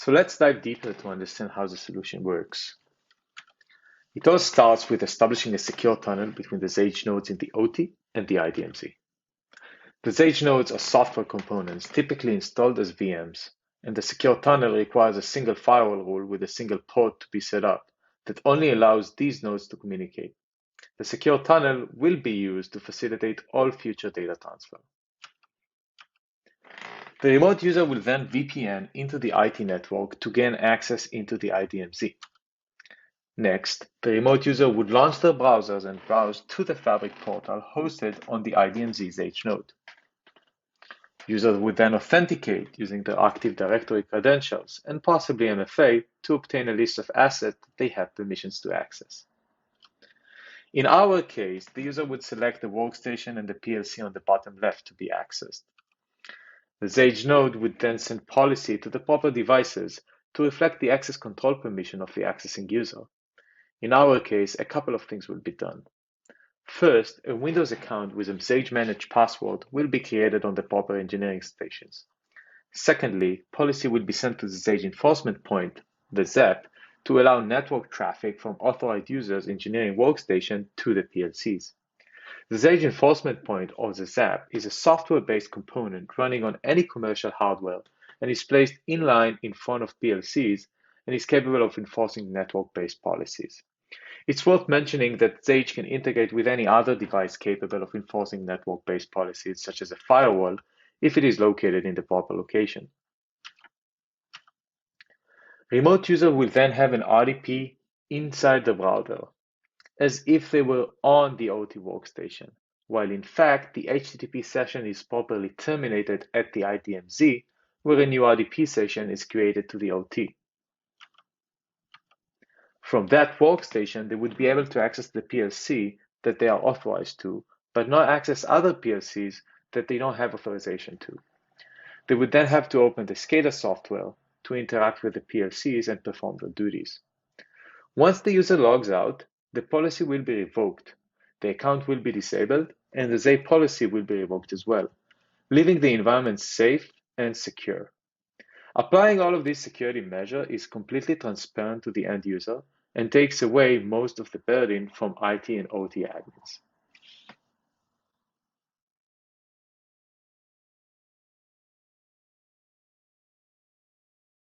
So let's dive deeper to understand how the solution works. It all starts with establishing a secure tunnel between the Xage nodes in the OT and the IDMZ. The Xage nodes are software components typically installed as VMs, and the secure tunnel requires a single firewall rule with a single port to be set up that only allows these nodes to communicate. The secure tunnel will be used to facilitate all future data transfer. The remote user will then VPN into the IT network to gain access into the IDMZ. Next, the remote user would launch their browsers and browse to the Fabric portal hosted on the IDMZ Xage node. Users would then authenticate using their Active Directory credentials and possibly MFA to obtain a list of assets that they have permissions to access. In our case, the user would select the workstation and the PLC on the bottom left to be accessed. The Xage node would then send policy to the proper devices to reflect the access control permission of the accessing user. In our case, a couple of things will be done. First, a Windows account with a Xage managed password will be created on the proper engineering stations. Secondly, policy will be sent to the Xage enforcement point, the ZEP, to allow network traffic from authorized users' engineering workstation to the PLCs. The Xage enforcement point, or the ZEP, is a software-based component running on any commercial hardware and is placed in line in front of PLCs and is capable of enforcing network-based policies. It's worth mentioning that Xage can integrate with any other device capable of enforcing network-based policies, such as a firewall, if it is located in the proper location. Remote user will then have an RDP inside the browser, as if they were on the OT workstation, while in fact the HTTP session is properly terminated at the IDMZ, where a new RDP session is created to the OT. From that workstation, they would be able to access the PLC that they are authorized to, but not access other PLCs that they don't have authorization to. They would then have to open the SCADA software to interact with the PLCs and perform their duties. Once the user logs out, the policy will be revoked, the account will be disabled, and the Xage policy will be revoked as well, leaving the environment safe and secure. Applying all of these security measures is completely transparent to the end user and takes away most of the burden from IT and OT admins.